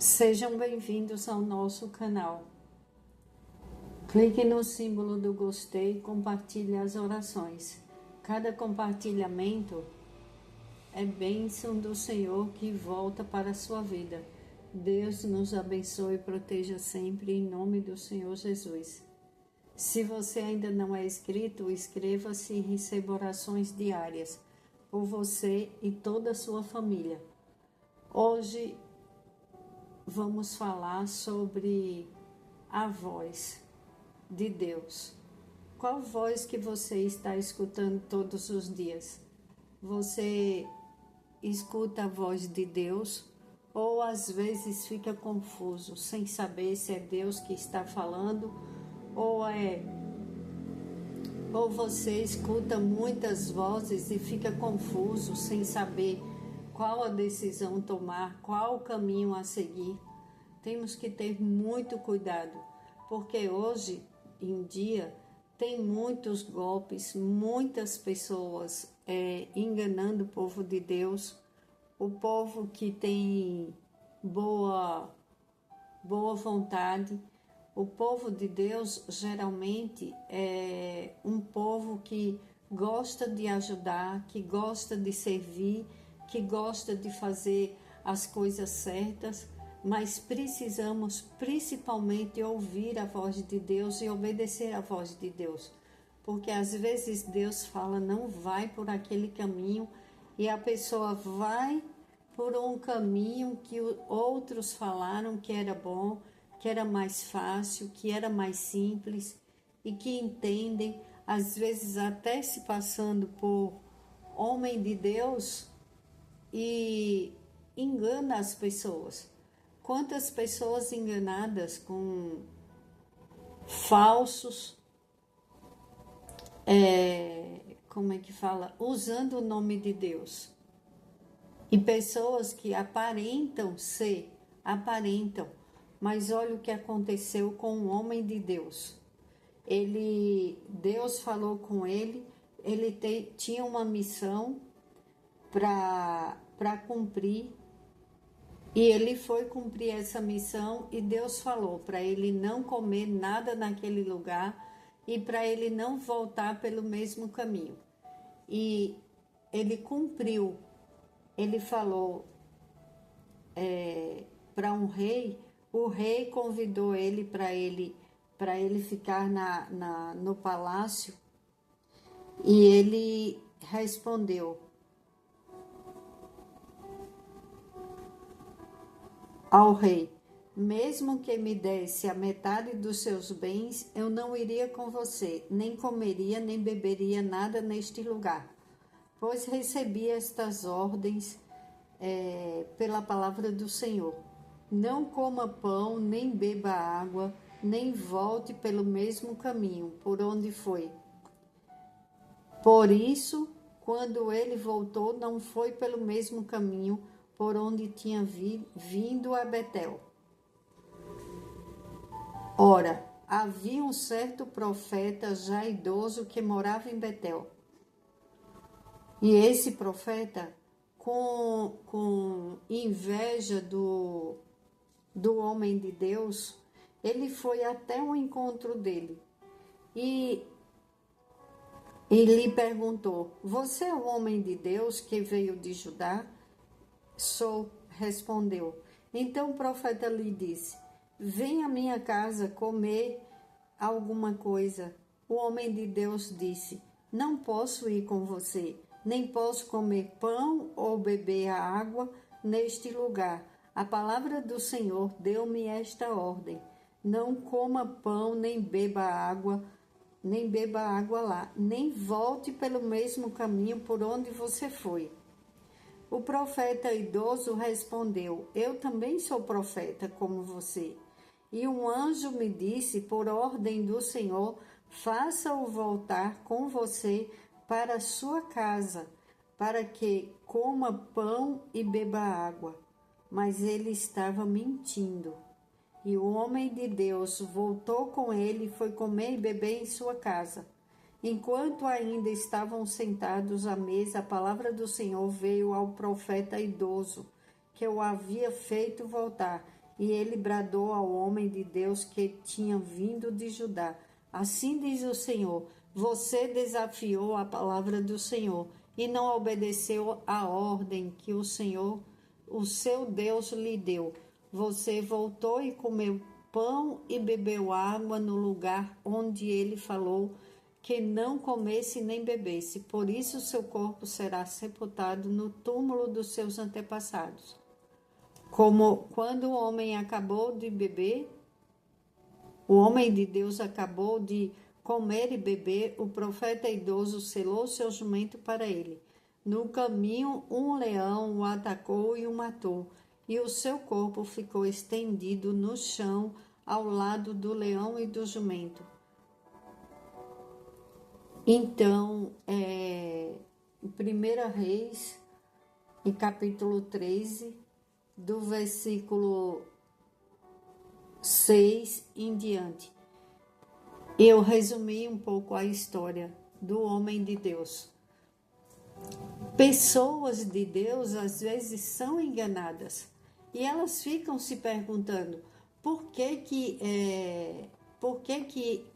Sejam bem-vindos ao nosso canal. Clique no símbolo do gostei e compartilhe as orações. Cada compartilhamento é bênção do Senhor que volta para a sua vida. Deus nos abençoe e proteja sempre em nome do Senhor Jesus. Se você ainda não é inscrito, inscreva-se e receba orações diárias por você e toda a sua família. Hoje vamos falar sobre a voz de Deus. Qual voz que você está escutando todos os dias? Você escuta a voz de Deus ou às vezes fica confuso, sem saber se é Deus que está falando ou você escuta muitas vozes e fica confuso, sem saber qual a decisão tomar, qual o caminho a seguir. Temos que ter muito cuidado, porque hoje em dia tem muitos golpes, muitas pessoas enganando o povo de Deus, o povo que tem boa vontade. O povo de Deus geralmente é um povo que gosta de ajudar, que gosta de servir, que gosta de fazer as coisas certas, mas precisamos principalmente ouvir a voz de Deus e obedecer a voz de Deus, porque às vezes Deus fala, não vai por aquele caminho, e a pessoa vai por um caminho que outros falaram que era bom, que era mais fácil, que era mais simples, e que entendem, às vezes até se passando por homem de Deus, e engana as pessoas. Quantas pessoas enganadas com falsos, usando o nome de Deus. E pessoas que aparentam, mas olha o que aconteceu com um homem de Deus. Deus falou com ele, tinha uma missão para cumprir, e ele foi cumprir essa missão, e Deus falou para ele não comer nada naquele lugar e para ele não voltar pelo mesmo caminho. E ele cumpriu. Ele falou para um rei, o rei convidou ele para ele ficar no palácio, e ele respondeu ao rei: mesmo que me desse a metade dos seus bens, eu não iria com você, nem comeria, nem beberia nada neste lugar, pois recebi estas ordens pela palavra do Senhor. Não coma pão, nem beba água, nem volte pelo mesmo caminho por onde foi. Por isso, quando ele voltou, não foi pelo mesmo caminho por onde tinha vindo a Betel. Ora, havia um certo profeta já idoso que morava em Betel. E esse profeta, com inveja do homem de Deus, ele foi até o encontro dele e lhe perguntou: você é o homem de Deus que veio de Judá? Sou, respondeu. Então o profeta lhe disse: vem à minha casa comer alguma coisa. O homem de Deus disse: não posso ir com você, nem posso comer pão ou beber a água neste lugar. A palavra do Senhor deu-me esta ordem: não coma pão, nem beba água lá, nem volte pelo mesmo caminho por onde você foi. O profeta idoso respondeu: eu também sou profeta como você. E um anjo me disse, por ordem do Senhor, faça-o voltar com você para a sua casa, para que coma pão e beba água. Mas ele estava mentindo. E o homem de Deus voltou com ele e foi comer e beber em sua casa. Enquanto ainda estavam sentados à mesa, a palavra do Senhor veio ao profeta idoso, que o havia feito voltar, E ele bradou ao homem de Deus que tinha vindo de Judá: assim diz o Senhor, você desafiou a palavra do Senhor e não obedeceu à ordem que o Senhor, o seu Deus, lhe deu. Você voltou e comeu pão e bebeu água no lugar onde ele falou que não comesse nem bebesse. Por isso seu corpo será sepultado no túmulo dos seus antepassados. Como quando o homem acabou de beber, o homem de Deus acabou de comer e beber, o profeta idoso selou seu jumento para ele. No caminho, um leão o atacou e o matou, e o seu corpo ficou estendido no chão ao lado do leão e do jumento. Então, em 1 Reis, em capítulo 13, do versículo 6 em diante, eu resumi um pouco a história do homem de Deus. Pessoas de Deus às vezes são enganadas e elas ficam se perguntando por que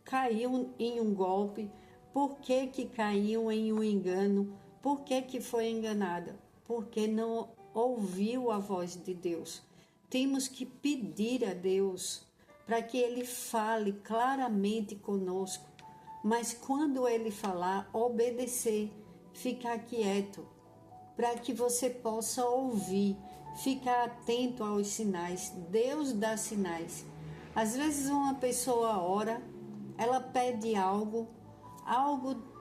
caiu em um golpe, por que caiu em um engano, por que foi enganada? Porque não ouviu a voz de Deus. Temos que pedir a Deus para que Ele fale claramente conosco, mas quando Ele falar, obedecer, ficar quieto, para que você possa ouvir, ficar atento aos sinais. Deus dá sinais. Às vezes uma pessoa ora, ela pede algo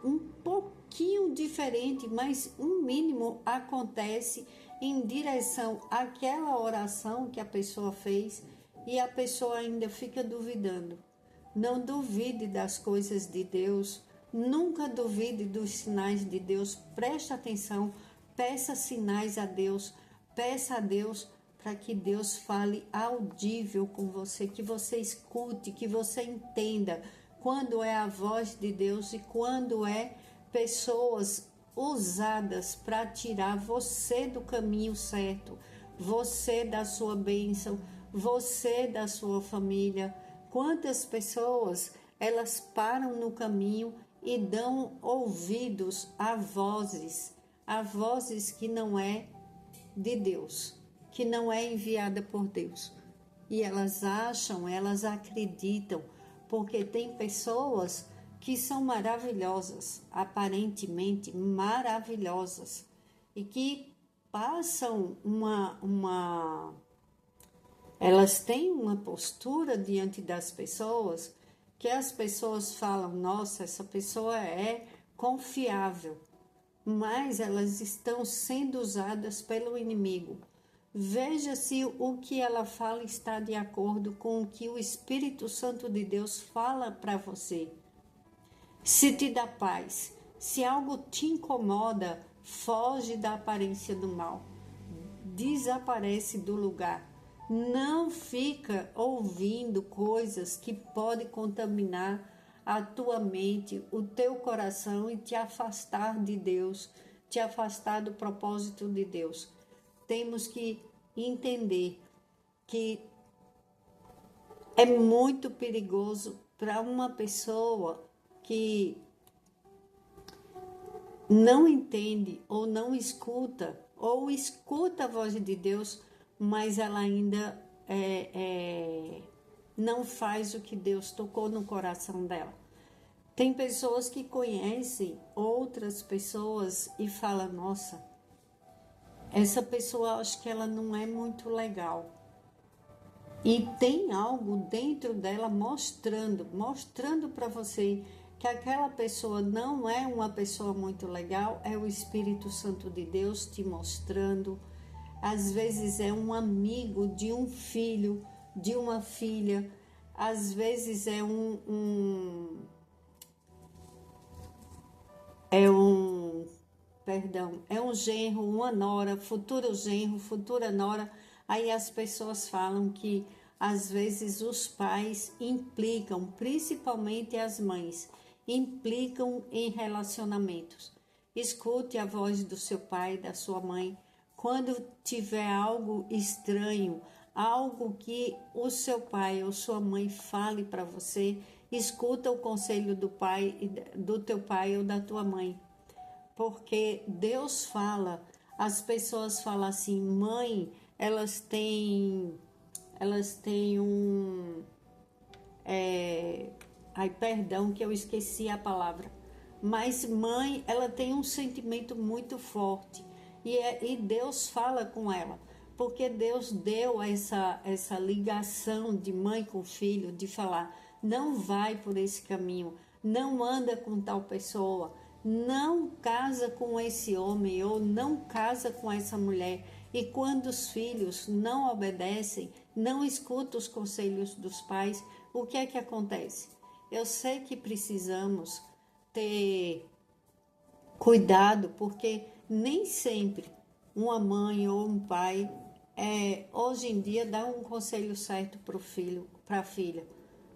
um pouquinho diferente, mas um mínimo acontece em direção àquela oração que a pessoa fez e a pessoa ainda fica duvidando. Não duvide das coisas de Deus, nunca duvide dos sinais de Deus, preste atenção, peça sinais a Deus, peça a Deus para que Deus fale audível com você, que você escute, que você entenda quando é a voz de Deus e quando é pessoas usadas para tirar você do caminho certo, você da sua bênção, você da sua família. Quantas pessoas elas param no caminho e dão ouvidos a vozes que não é de Deus, que não é enviada por Deus. E elas acham, elas acreditam, porque tem pessoas que são maravilhosas, aparentemente maravilhosas, e que passam elas têm uma postura diante das pessoas que as pessoas falam, nossa, essa pessoa é confiável, mas elas estão sendo usadas pelo inimigo. Veja se o que ela fala está de acordo com o que o Espírito Santo de Deus fala para você. Se te dá paz, se algo te incomoda, foge da aparência do mal. Desaparece do lugar. Não fica ouvindo coisas que podem contaminar a tua mente, o teu coração e te afastar de Deus, te afastar do propósito de Deus. Temos que entender que é muito perigoso para uma pessoa que não entende ou não escuta, ou escuta a voz de Deus, mas ela ainda não faz o que Deus tocou no coração dela. Tem pessoas que conhecem outras pessoas e falam, nossa, essa pessoa, acho que ela não é muito legal. E tem algo dentro dela mostrando para você que aquela pessoa não é uma pessoa muito legal, é o Espírito Santo de Deus te mostrando. Às vezes é um amigo de um filho, de uma filha, às vezes é um genro, uma nora, futuro genro, futura nora. Aí as pessoas falam que às vezes os pais implicam, principalmente as mães, implicam em relacionamentos. Escute a voz do seu pai, da sua mãe. Quando tiver algo estranho, algo que o seu pai ou sua mãe fale para você, escuta o conselho do teu pai ou da tua mãe. Porque Deus fala, as pessoas falam assim, mãe, elas têm ai, perdão que eu esqueci a palavra. Mas mãe, ela tem um sentimento muito forte e Deus fala com ela, porque Deus deu essa ligação de mãe com filho, de falar, não vai por esse caminho, não anda com tal pessoa, não casa com esse homem ou não casa com essa mulher. E quando os filhos não obedecem, não escutam os conselhos dos pais, o que é que acontece? Eu sei que precisamos ter cuidado, porque nem sempre uma mãe ou um pai hoje em dia dá um conselho certo para o filho, para a filha,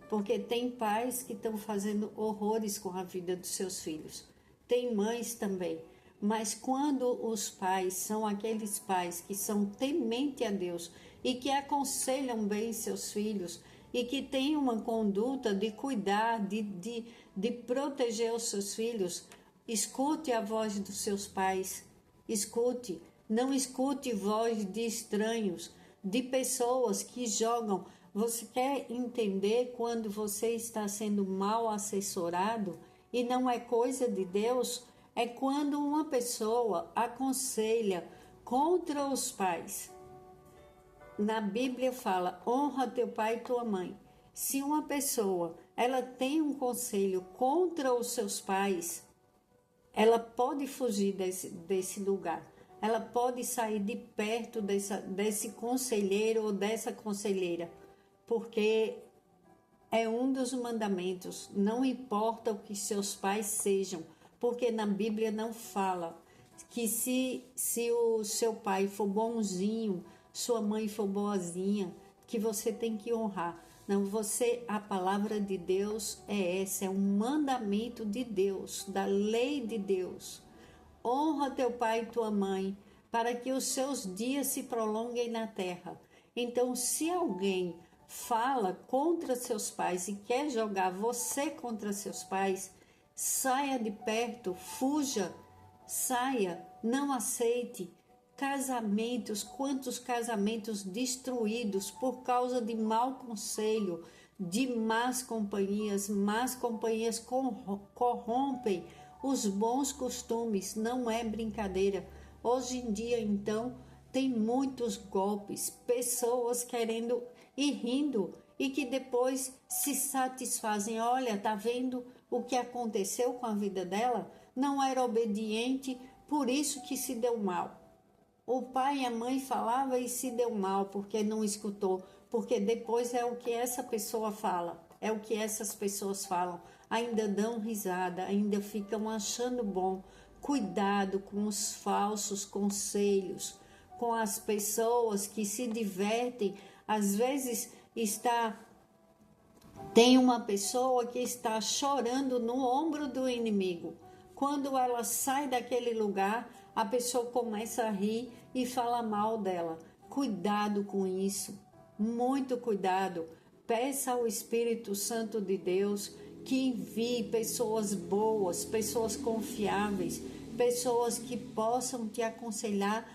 porque tem pais que estão fazendo horrores com a vida dos seus filhos, tem mães também, mas quando os pais são aqueles pais que são temente a Deus e que aconselham bem seus filhos e que têm uma conduta de cuidar, de proteger os seus filhos, escute a voz dos seus pais, escute, não escute voz de estranhos, de pessoas que jogam. Você quer entender quando você está sendo mal assessorado e não é coisa de Deus? É quando uma pessoa aconselha contra os pais. Na Bíblia fala, honra teu pai e tua mãe. Se uma pessoa ela tem um conselho contra os seus pais, ela pode fugir desse lugar. Ela pode sair de perto desse conselheiro ou dessa conselheira, porque é um dos mandamentos. Não importa o que seus pais sejam, porque na Bíblia não fala que se o seu pai for bonzinho, sua mãe for boazinha, que você tem que honrar. Não, a palavra de Deus é essa, é um mandamento de Deus, da lei de Deus. Honra teu pai e tua mãe, para que os seus dias se prolonguem na terra. Então, se alguém fala contra seus pais e quer jogar você contra seus pais, saia de perto, fuja, saia, não aceite. Casamentos, quantos casamentos destruídos por causa de mau conselho, de más companhias corrompem os bons costumes, não é brincadeira. Hoje em dia, então, tem muitos golpes, pessoas querendo e rindo e que depois se satisfazem. Olha, tá vendo o que aconteceu com a vida dela? Não era obediente, por isso que se deu mal. O pai e a mãe falavam e se deu mal porque não escutou, porque depois é o que essa pessoa fala, é o que essas pessoas falam, ainda dão risada, ainda ficam achando bom. Cuidado com os falsos conselhos, com as pessoas que se divertem. Às vezes tem uma pessoa que está chorando no ombro do inimigo. Quando ela sai daquele lugar, a pessoa começa a rir e fala mal dela. Cuidado com isso, muito cuidado. Peça ao Espírito Santo de Deus que envie pessoas boas, pessoas confiáveis, pessoas que possam te aconselhar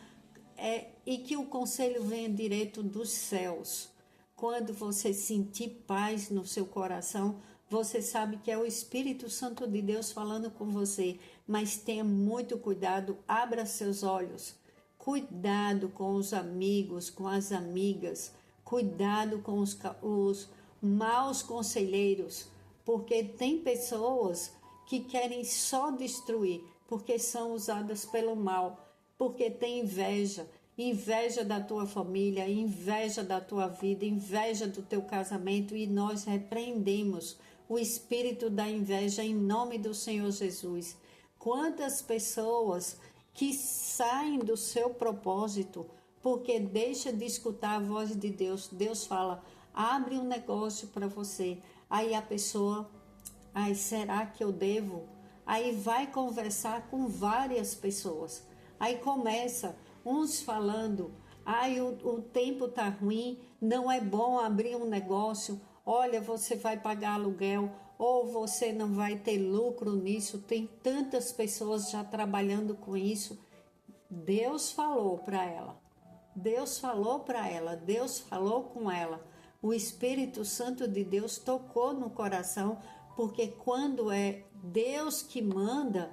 e que o conselho venha direto dos céus. Quando você sentir paz no seu coração, você sabe que é o Espírito Santo de Deus falando com você, mas tenha muito cuidado, abra seus olhos, cuidado com os amigos, com as amigas, cuidado com os maus conselheiros, porque tem pessoas que querem só destruir, porque são usadas pelo mal, porque tem inveja da tua família, inveja da tua vida, inveja do teu casamento, e nós repreendemos o espírito da inveja em nome do Senhor Jesus. Quantas pessoas que saem do seu propósito porque deixa de escutar a voz de Deus. Deus fala, abre um negócio para você. Aí a pessoa, será que eu devo? Aí vai conversar com várias pessoas. Aí começa uns falando, Ai, o tempo tá ruim, não é bom abrir um negócio. Olha, você vai pagar aluguel ou você não vai ter lucro nisso. Tem tantas pessoas já trabalhando com isso. Deus falou para ela. Deus falou para ela, Deus falou com ela. O Espírito Santo de Deus tocou no coração, porque quando é Deus que manda,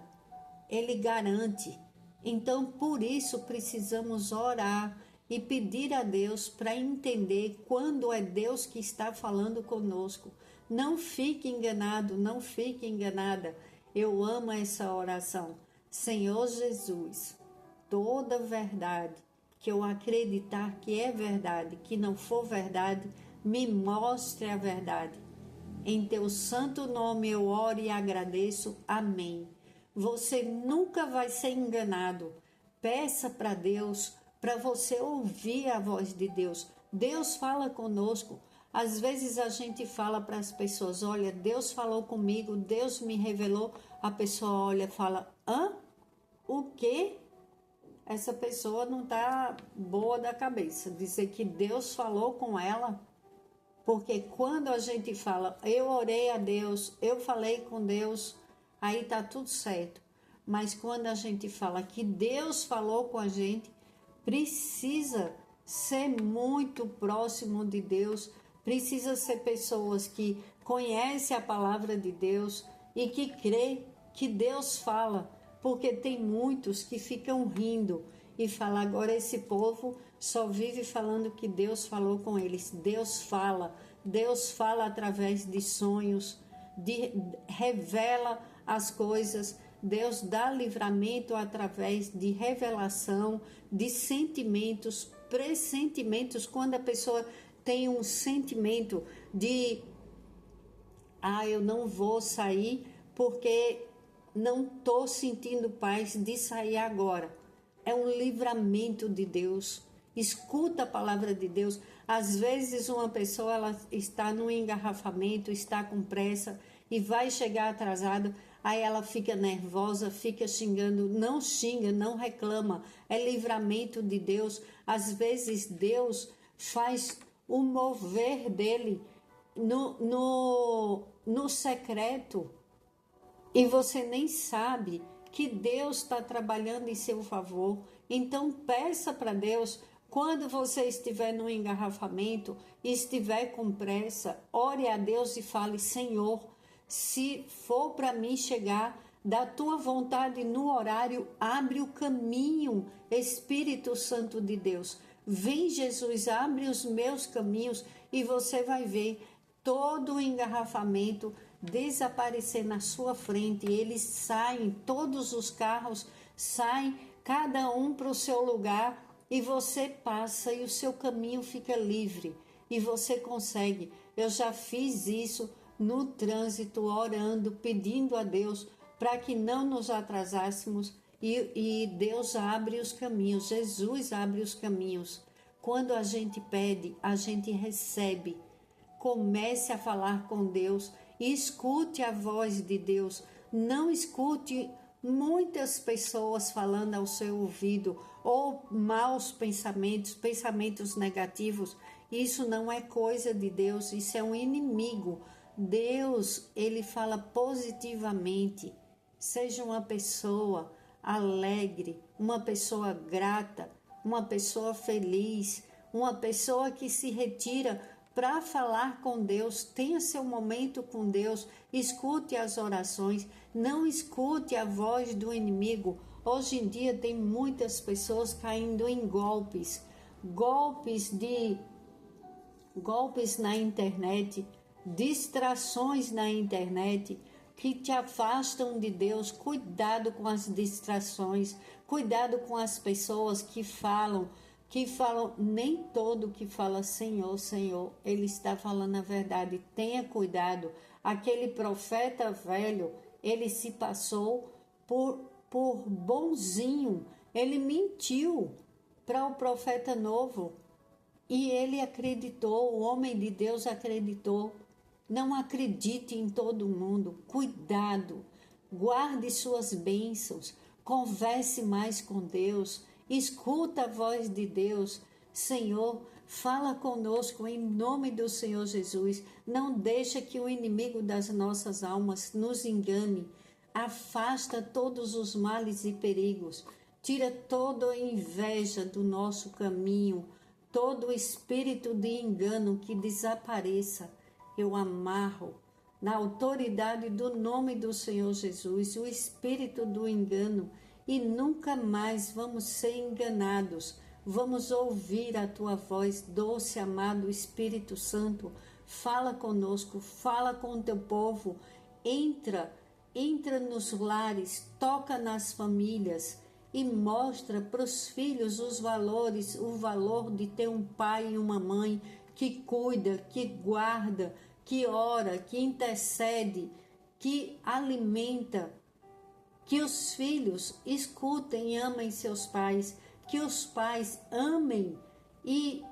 Ele garante. Então, por isso, precisamos orar e pedir a Deus para entender quando é Deus que está falando conosco. Não fique enganado, não fique enganada. Eu amo essa oração. Senhor Jesus, toda verdade que eu acreditar que é verdade, que não for verdade, me mostre a verdade. Em teu santo nome eu oro e agradeço. Amém. Você nunca vai ser enganado. Peça para Deus, para você ouvir a voz de Deus. Deus fala conosco. Às vezes a gente fala para as pessoas, olha, Deus falou comigo, Deus me revelou. A pessoa olha e fala, hã? O quê? Essa pessoa não está boa da cabeça. Dizer que Deus falou com ela, porque quando a gente fala, eu orei a Deus, eu falei com Deus, aí está tudo certo. Mas quando a gente fala que Deus falou com a gente, precisa ser muito próximo de Deus, precisa ser pessoas que conhecem a palavra de Deus e que crê que Deus fala. Porque tem muitos que ficam rindo e falam, agora esse povo só vive falando que Deus falou com eles. Deus fala através de sonhos, revela as coisas. Deus dá livramento através de revelação, de sentimentos, pressentimentos. Quando a pessoa tem um sentimento de, eu não vou sair porque não estou sentindo paz de sair agora. É um livramento de Deus. Escuta a palavra de Deus. Às vezes uma pessoa ela está no engarrafamento, está com pressa e vai chegar atrasado. Aí ela fica nervosa, fica xingando. Não xinga, não reclama. É livramento de Deus. Às vezes Deus faz o mover dele no secreto. E você nem sabe que Deus está trabalhando em seu favor. Então peça para Deus, quando você estiver no engarrafamento e estiver com pressa, ore a Deus e fale, Senhor, se for para mim chegar da tua vontade no horário, abre o caminho, Espírito Santo de Deus. Vem Jesus, abre os meus caminhos e você vai ver todo o engarrafamento desaparecer na sua frente. Eles saem, todos os carros saem, cada um para o seu lugar e você passa e o seu caminho fica livre e você consegue. Eu já fiz isso no trânsito, orando, pedindo a Deus para que não nos atrasássemos e Deus abre os caminhos, Jesus abre os caminhos. Quando a gente pede, a gente recebe. Comece a falar com Deus, escute a voz de Deus, não escute muitas pessoas falando ao seu ouvido, ou maus pensamentos, pensamentos negativos. Isso não é coisa de Deus, isso é um inimigo. Deus, ele fala positivamente. Seja uma pessoa alegre, uma pessoa grata, uma pessoa feliz, uma pessoa que se retira para falar com Deus. Tenha seu momento com Deus, escute as orações, não escute a voz do inimigo. Hoje em dia tem muitas pessoas caindo em golpes na internet, distrações na internet que te afastam de Deus. Cuidado com as distrações, cuidado com as pessoas que falam, nem todo que fala Senhor, Senhor, ele está falando a verdade. Tenha cuidado. Aquele profeta velho, ele se passou por bonzinho, ele mentiu para o profeta novo e ele acreditou, o homem de Deus acreditou. Não acredite em todo mundo, cuidado, guarde suas bênçãos, converse mais com Deus, escuta a voz de Deus, Senhor, fala conosco em nome do Senhor Jesus. Não deixa que o inimigo das nossas almas nos engane. Afasta todos os males e perigos. Tira toda a inveja do nosso caminho, todo espírito de engano que desapareça. Eu amarro na autoridade do nome do Senhor Jesus o espírito do engano e nunca mais vamos ser enganados. Vamos ouvir a tua voz, doce, amado Espírito Santo. Fala conosco, fala com o teu povo. Entra nos lares, toca nas famílias e mostra para os filhos os valores, o valor de ter um pai e uma mãe que cuida, que guarda, que ora, que intercede, que alimenta. Que os filhos escutem e amem seus pais, que os pais amem e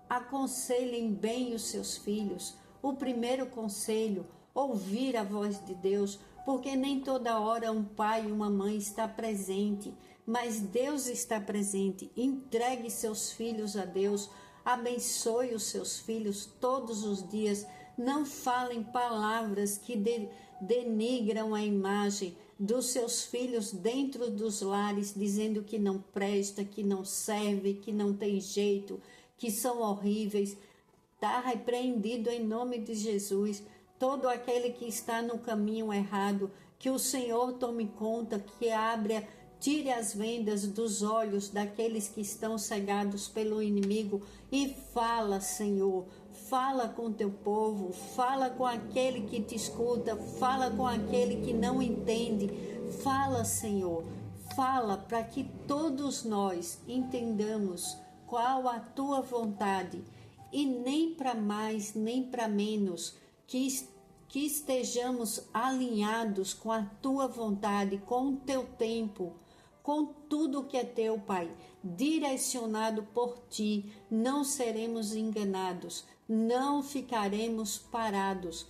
aconselhem bem os seus filhos. O primeiro conselho, ouvir a voz de Deus, porque nem toda hora um pai e uma mãe está presente, mas Deus está presente. Entregue seus filhos a Deus, abençoe os seus filhos todos os dias. Não falem palavras que denigram a imagem dos seus filhos dentro dos lares, dizendo que não presta, que não serve, que não tem jeito, que são horríveis. Está repreendido em nome de Jesus todo aquele que está no caminho errado. Que o Senhor tome conta, que tire as vendas dos olhos daqueles que estão cegados pelo inimigo e fala, Senhor, fala com teu povo, fala com aquele que te escuta, fala com aquele que não entende, fala, Senhor, fala para que todos nós entendamos qual a tua vontade e nem para mais nem para menos, que estejamos alinhados com a tua vontade, com o teu tempo, com tudo que é teu, Pai, direcionado por ti. Não seremos enganados, não ficaremos parados,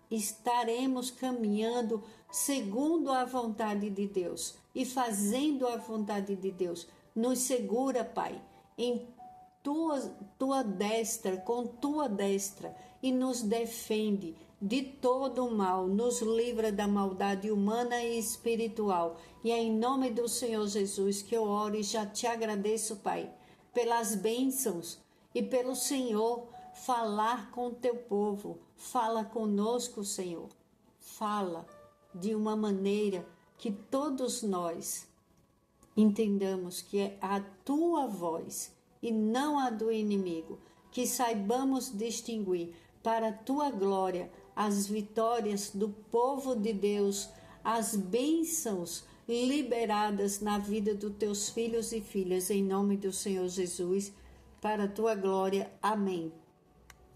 estaremos caminhando segundo a vontade de Deus e fazendo a vontade de Deus. Nos segura, Pai, em tua destra, com tua destra, e nos defende de todo o mal, nos livra da maldade humana e espiritual. E é em nome do Senhor Jesus que eu oro e já te agradeço, Pai, pelas bênçãos e pelo Senhor falar com o teu povo. Fala conosco, Senhor. Fala de uma maneira que todos nós entendamos que é a tua voz e não a do inimigo, que saibamos distinguir para a tua glória as vitórias do povo de Deus, as bênçãos liberadas na vida dos teus filhos e filhas, em nome do Senhor Jesus, para a tua glória. Amém.